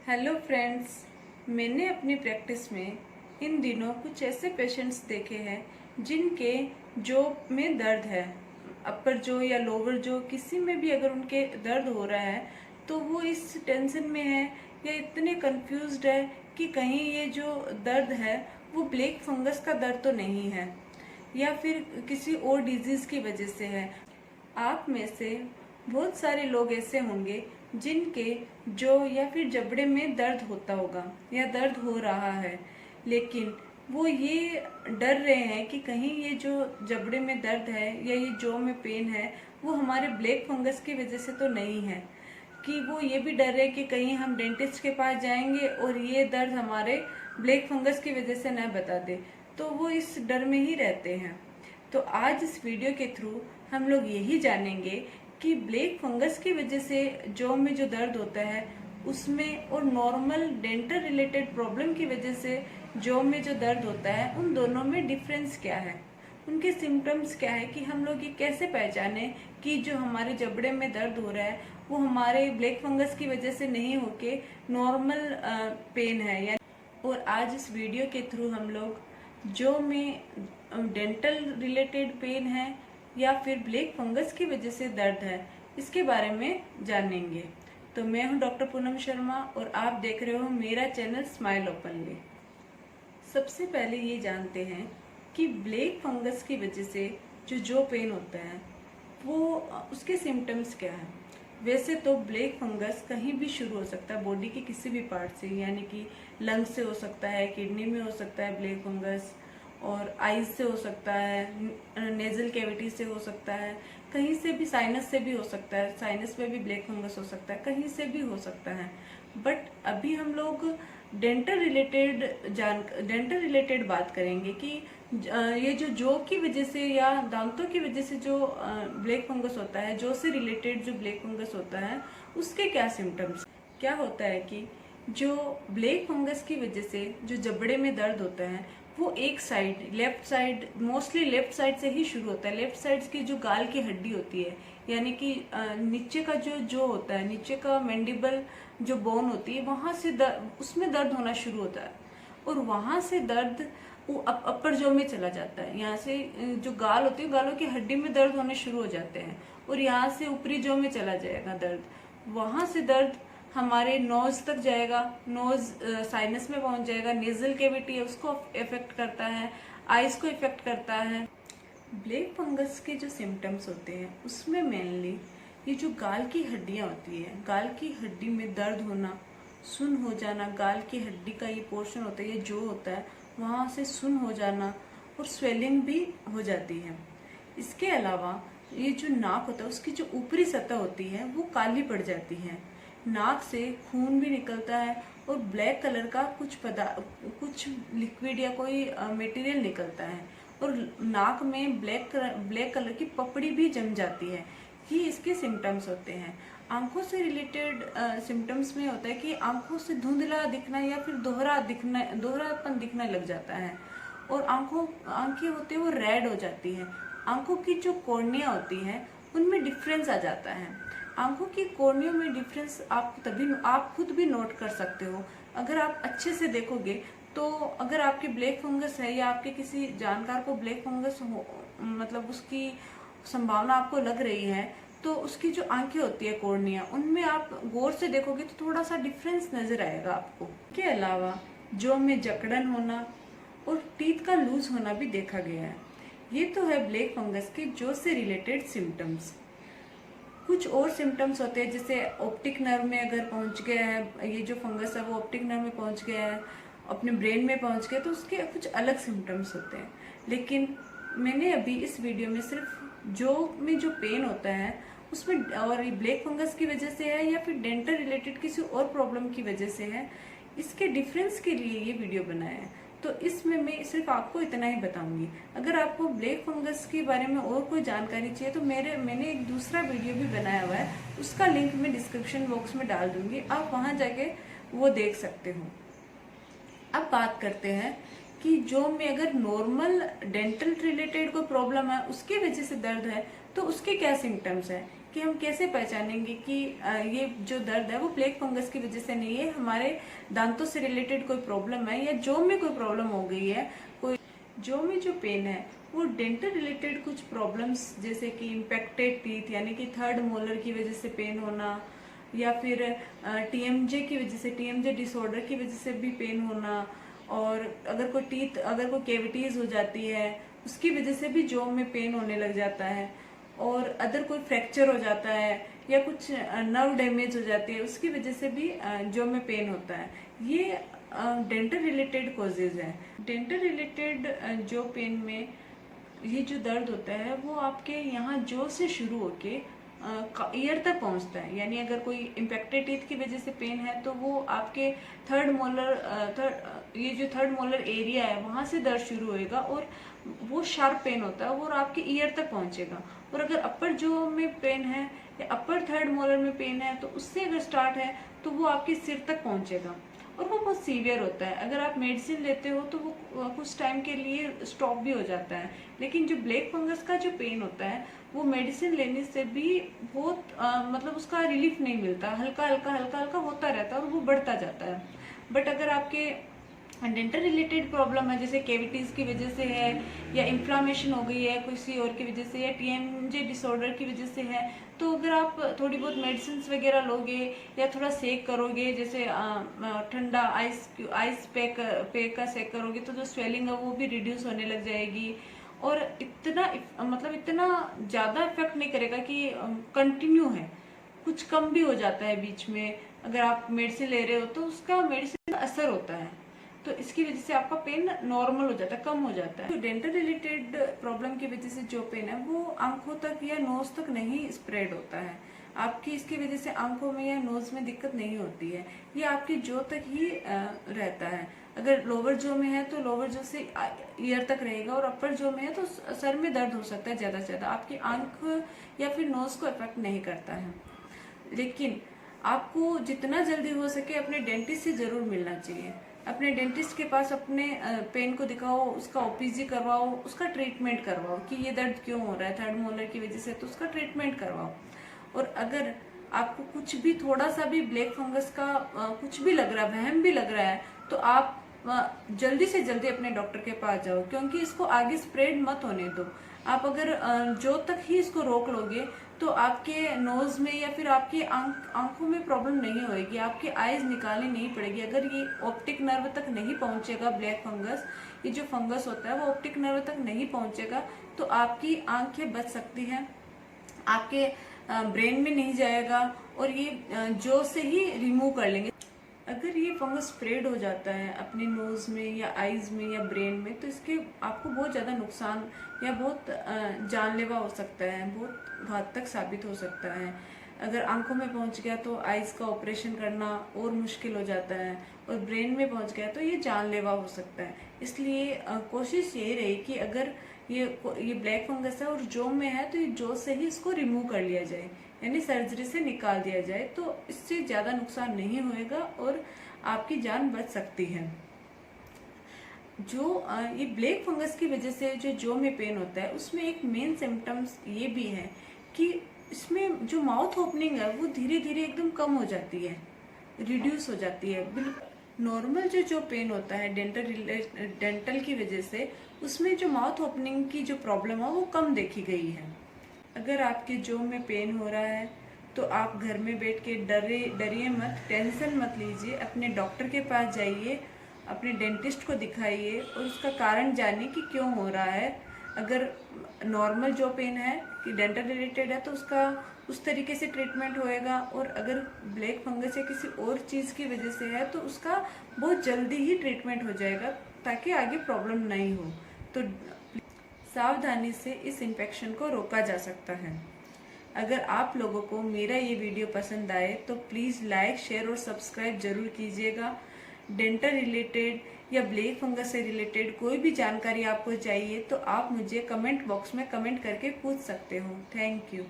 Hello friends, मैंने अपनी practice में इन दिनों कुछ ऐसे पेशेंट्स देखे हैं जिनके जॉ में दर्द है। अपर जॉ या लोअर जॉ किसी में भी अगर उनके दर्द हो रहा है तो वो इस टेंशन में है या इतने कंफ्यूज्ड है कि कहीं ये जो दर्द है वो ब्लैक फंगस का दर्द तो नहीं है या फिर किसी और डिजीज़ की वजह से है। आप में से बहुत सारे लोग ऐसे होंगे जिनके जॉ या फिर जबड़े में दर्द होता होगा या दर्द हो रहा है, लेकिन वो ये डर रहे हैं कि कहीं ये जो जबड़े में दर्द है या ये जॉ में पेन है वो हमारे ब्लैक फंगस की वजह से तो नहीं है। कि वो ये भी डर रहे कि कहीं हम डेंटिस्ट के पास जाएंगे और ये दर्द हमारे ब्लैक फंगस की वजह से न बता दे, तो वो इस डर में ही रहते हैं। तो आज इस वीडियो के थ्रू हम लोग यही जानेंगे कि ब्लैक फंगस की वजह से जॉ में जो दर्द होता है उसमें और नॉर्मल डेंटल रिलेटेड प्रॉब्लम की वजह से जॉ में जो दर्द होता है उन दोनों में डिफरेंस क्या है, उनके सिम्टम्स क्या है, कि हम लोग ये कैसे पहचाने कि जो हमारे जबड़े में दर्द हो रहा है वो हमारे ब्लैक फंगस की वजह से नहीं होके नॉर्मल पेन है। या और आज इस वीडियो के थ्रू हम लोग जॉ में डेंटल रिलेटेड पेन है या फिर ब्लैक फंगस की वजह से दर्द है, इसके बारे में जानेंगे। तो मैं हूं डॉक्टर पूनम शर्मा और आप देख रहे हो मेरा चैनल स्माइल ओपनली। सबसे पहले ये जानते हैं कि ब्लैक फंगस की वजह से जो पेन होता है वो उसके सिम्टम्स क्या है। वैसे तो ब्लैक फंगस कहीं भी शुरू हो सकता है बॉडी के किसी भी पार्ट से, यानी कि लंग्स से हो सकता है, किडनी में हो सकता है ब्लैक फंगस, और आईज से हो सकता है, नेजल कैविटी से हो सकता है, कहीं से भी साइनस से भी हो सकता है, साइनस में भी ब्लैक फंगस हो सकता है, कहीं से भी हो सकता है। बट अभी हम लोग डेंटल रिलेटेड बात करेंगे कि ये जो जॉ की वजह से या दांतों की वजह से जो ब्लैक फंगस होता है, जॉ से रिलेटेड जो ब्लैक फंगस होता है उसके क्या सिम्टम्स। क्या होता है कि जो ब्लैक फंगस की वजह से जो जबड़े में दर्द होता है वो एक side, left side, mostly left side से ही शुरू होता है। लेफ्ट साइड की जो गाल की हड्डी होती है, यानी कि नीचे का जो होता है, नीचे का मैंडिबल जो बोन होती है, वहां से उसमें दर्द होना शुरू होता है और वहां से दर्द वो अपर जॉ में चला जाता है। यहाँ से जो गाल होती है, गालों की हड्डी में दर्द होने शुरू हो जाते हैं और यहाँ से ऊपरी जॉ में चला जाएगा दर्द। वहां से दर्द हमारे नोज तक जाएगा, नोज साइनस में पहुंच जाएगा, नेजल कैविटी है उसको इफेक्ट करता है, आईज को इफेक्ट करता है। ब्लैक फंगस के जो सिम्टम्स होते हैं उसमें मेनली ये जो गाल की हड्डियां होती है, गाल की हड्डी में दर्द होना, सुन हो जाना, गाल की हड्डी का ये पोर्शन होता है, ये जो होता है वहाँ से सुन हो जाना और स्वेलिंग भी हो जाती है। इसके अलावा ये जो नाक होता है उसकी जो ऊपरी सतह होती है वो काली पड़ जाती है, नाक से खून भी निकलता है और ब्लैक कलर का कुछ लिक्विड या कोई मटेरियल निकलता है और नाक में ब्लैक कलर की पपड़ी भी जम जाती है। ये इसके सिम्टम्स होते हैं। आंखों से रिलेटेड सिम्टम्स में होता है कि आंखों से धुंधला दिखना या फिर दोहरापन दिखना लग जाता है और आंखें होती है वो रेड हो जाती है। आंखों की जो कॉर्निया होती है उनमें डिफरेंस आ जाता है। आंखों की कॉर्निया में डिफरेंस आप खुद भी नोट कर सकते हो अगर आप अच्छे से देखोगे। तो अगर आपके ब्लैक फंगस है या आपके किसी जानकार को ब्लैक फंगस हो, मतलब उसकी संभावना आपको लग रही है, तो उसकी जो आंखें होती है कॉर्निया, उनमें आप गौर से देखोगे तो थोड़ा सा डिफरेंस नजर आएगा आपको। के अलावा जॉ में जकड़न होना और टीथ का लूज होना भी देखा गया है। ये तो है ब्लैक फंगस के जॉ से रिलेटेड सिम्टम्स। कुछ और सिम्टम्स होते हैं, जैसे ऑप्टिक नर्व में अगर पहुंच गया है ये जो फंगस है वो ऑप्टिक नर्व में पहुंच गया है, अपने ब्रेन में पहुंच गया, तो उसके कुछ अलग सिम्टम्स होते हैं। लेकिन मैंने अभी इस वीडियो में सिर्फ जॉ में जो पेन होता है उसमें, और ये ब्लैक फंगस की वजह से है या फिर डेंटल रिलेटेड किसी और प्रॉब्लम की वजह से है, इसके डिफरेंस के लिए ये वीडियो बनाया है। तो इसमें मैं सिर्फ आपको इतना ही बताऊंगी। अगर आपको ब्लैक फंगस के बारे में और कोई जानकारी चाहिए तो मैंने एक दूसरा वीडियो भी बनाया हुआ है, उसका लिंक मैं डिस्क्रिप्शन बॉक्स में डाल दूंगी, आप वहां जाके वो देख सकते हो। अब बात करते हैं कि जॉ में अगर नॉर्मल डेंटल रिलेटेड कोई प्रॉब्लम है, उसकी वजह से दर्द है, तो उसके क्या सिम्टम्स है। कि हम कैसे पहचानेंगे कि ये जो दर्द है वो प्लेग फंगस की वजह से नहीं है, हमारे दांतों से रिलेटेड कोई प्रॉब्लम है या जॉ में कोई प्रॉब्लम हो गई है। कोई जॉ में जो पेन है वो डेंटल रिलेटेड कुछ प्रॉब्लम्स जैसे कि इम्पेक्टेड टीथ यानी कि थर्ड मोलर की वजह से पेन होना, या फिर टीएमजे की वजह से, टीएमजे डिसऑर्डर की वजह से भी पेन होना, और अगर कोई कैविटीज हो जाती है उसकी वजह से भी जॉ में पेन होने लग जाता है, और अदर कोई फ्रैक्चर हो जाता है या कुछ नर्व डैमेज हो जाती है उसकी वजह से भी जॉ में पेन होता है। ये डेंटल रिलेटेड कॉजेज है। डेंटल रिलेटेड जॉ पेन में ये जो दर्द होता है वो आपके यहाँ जॉ से शुरू होके ईयर तक पहुंचता है। यानी अगर कोई इम्पेक्टेड टीथ की वजह से पेन है तो वो आपके ये जो थर्ड मोलर एरिया है वहां से दर्द शुरू होएगा और वो शार्प पेन होता है और आपके ईयर तक पहुंचेगा। और अगर अपर जॉ में पेन है या अपर थर्ड मोलर में पेन है तो उससे अगर स्टार्ट है तो वो आपके सिर तक पहुंचेगा और वो बहुत सीवियर होता है। अगर आप मेडिसिन लेते हो तो वो कुछ टाइम के लिए स्टॉप भी हो जाता है। लेकिन जो ब्लैक फंगस का जो पेन होता है वो मेडिसिन लेने से भी बहुत मतलब उसका रिलीफ नहीं मिलता, हल्का हल्का होता रहता है और वो बढ़ता जाता है। बट अगर आपके डेंटल रिलेटेड प्रॉब्लम है जैसे कैविटीज की वजह से है या इन्फ्लामेशन हो गई है किसी और की वजह से या टीएमजे डिसऑर्डर की वजह से है, तो अगर आप थोड़ी बहुत मेडिसिन वगैरह लोगे या थोड़ा सेक करोगे, जैसे ठंडा आइस पैक का सेक करोगे तो जो स्वेलिंग है वो भी रिड्यूस होने लग जाएगी। और इतना ज़्यादा इफेक्ट नहीं करेगा कि कंटिन्यू है, कुछ कम भी हो जाता है बीच में। अगर आप मेडिसिन ले रहे हो तो उसका मेडिसिन का असर होता है, तो इसकी वजह से आपका पेन नॉर्मल हो जाता है, कम हो जाता है। तो डेंटल रिलेटेड प्रॉब्लम की वजह से जो पेन है वो आंखों तक या नोज तक नहीं स्प्रेड होता है। आपकी इसकी वजह से आंखों में या नोज में दिक्कत नहीं होती है, ये आपकी जॉ तक ही रहता है। अगर लोअर जॉ में है तो लोअर जॉ से ईयर तक रहेगा, और अपर जॉ में है तो सर में दर्द हो सकता है ज्यादा से ज्यादा, आपकी आंख या फिर नोज को इफेक्ट नहीं करता है। लेकिन आपको जितना जल्दी हो सके अपने डेंटिस्ट से जरूर मिलना चाहिए। अपने डेंटिस्ट के पास अपने पेन को दिखाओ, उसका ओपीजी करवाओ, उसका ट्रीटमेंट करवाओ कि ये दर्द क्यों हो रहा है थर्ड मोलर की वजह से, तो उसका ट्रीटमेंट करवाओ। और अगर आपको कुछ भी थोड़ा सा भी ब्लैक फंगस का कुछ भी लग रहा है, वहम भी लग रहा है, तो आप जल्दी से जल्दी अपने डॉक्टर के पास जाओ, क्योंकि इसको आगे स्प्रेड मत होने दो। आप अगर जॉ तक ही इसको रोक लोगे तो आपके नोज में या फिर आपके आंखों में प्रॉब्लम नहीं होएगी, आपकी आईज निकालनी नहीं पड़ेगी। अगर ये ऑप्टिक नर्व तक नहीं पहुंचेगा ब्लैक फंगस, ये जो फंगस होता है वो ऑप्टिक नर्व तक नहीं पहुंचेगा तो आपकी आंखें बच सकती हैं, आपके ब्रेन में नहीं जाएगा और ये जॉ से ही रिमूव कर लेंगे। अगर ये फंगस स्प्रेड हो जाता है अपने नोज में या आईज में या ब्रेन में तो इसके आपको बहुत ज़्यादा नुकसान या बहुत जानलेवा हो सकता है, बहुत घातक साबित हो सकता है। अगर आंखों में पहुंच गया तो आईज का ऑपरेशन करना और मुश्किल हो जाता है, और ब्रेन में पहुंच गया तो ये जानलेवा हो सकता है। इसलिए कोशिश यही रही कि अगर ये ब्लैक फंगस है और जॉ में है तो ये जॉ से ही इसको रिमूव कर लिया जाए, यानी सर्जरी से निकाल दिया जाए, तो इससे ज़्यादा नुकसान नहीं होएगा और आपकी जान बच सकती है। जो ये ब्लैक फंगस की वजह से जो जॉ में पेन होता है उसमें एक मेन सिम्टम्स ये भी है कि इसमें जो माउथ ओपनिंग है वो धीरे धीरे एकदम कम हो जाती है, रिड्यूस हो जाती है। बिल्कुल नॉर्मल जो पेन होता है डेंटल की वजह से, उसमें जो माउथ ओपनिंग की जो प्रॉब्लम है वो कम देखी गई है। अगर आपके जॉ में पेन हो रहा है तो आप घर में बैठ के डरिए मत, टेंशन मत लीजिए, अपने डॉक्टर के पास जाइए, अपने डेंटिस्ट को दिखाइए और उसका कारण जानिए कि क्यों हो रहा है। अगर नॉर्मल जॉ पेन है कि डेंटल रिलेटेड है तो उसका उस तरीके से ट्रीटमेंट होएगा, और अगर ब्लैक फंगस या किसी और चीज़ की वजह से है तो उसका बहुत जल्दी ही ट्रीटमेंट हो जाएगा ताकि आगे प्रॉब्लम नहीं हो। तो सावधानी से इस इन्फेक्शन को रोका जा सकता है। अगर आप लोगों को मेरा ये वीडियो पसंद आए तो प्लीज़ लाइक, शेयर और सब्सक्राइब जरूर कीजिएगा। डेंटल रिलेटेड या ब्लैक फंगस से रिलेटेड कोई भी जानकारी आपको चाहिए तो आप मुझे कमेंट बॉक्स में कमेंट करके पूछ सकते हो। Thank you.